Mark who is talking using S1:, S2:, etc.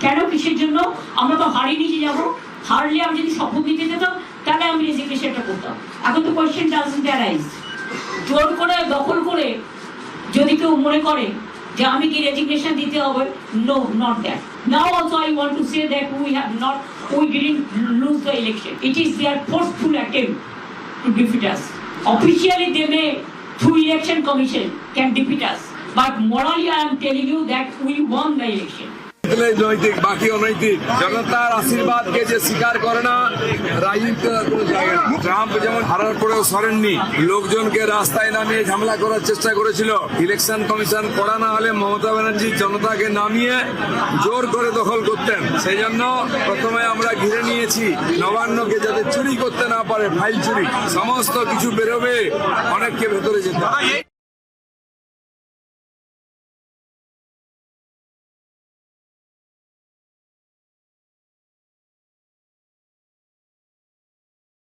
S1: কেন, কিসের জন্য? আমরা তো হারিয়ে নিয়ে যাবো। হারলে আমি যদি শপথ নিতে যেতাম তাহলে আমি রেজিগনেশনটা করতাম। এখন তো কোয়েশ্চেন ডাজন্ট অ্যারাইজ। জোর করে দখল করে যদি কেউ মনে করে যে আমি কি রেজিগনেশন দিতে হবে, no, not that. Now also I want to say that we didn't lose the election. It is their forceful attempt to defeat us. Officially they may, through election commission, can defeat us, but morally I am telling you that we won the election.
S2: নৈতিক বাকি অনৈতিক, জনতার আশীর্বাদকে যে স্বীকার করে না, রাজনীতির কোনো জায়গা নেই। ট্রাম্প যেমন হারার পরেও সরেননি, লোকজনকে রাস্তায় নামিয়ে ঝামেলা করার চেষ্টা করেছিল। ইলেকশন কমিশন করা না হলে মমতা ব্যানার্জি জনতাকে নামিয়ে জোর করে দখল করতেন। সেই জন্য প্রথমে আমরা ঘিরে নিয়েছি নবান্নকে, যাতে চুরি করতে না পারে, ফাইল চুরি সমস্ত কিছু বেরোবে, অনেককে ভেতরে যেতে।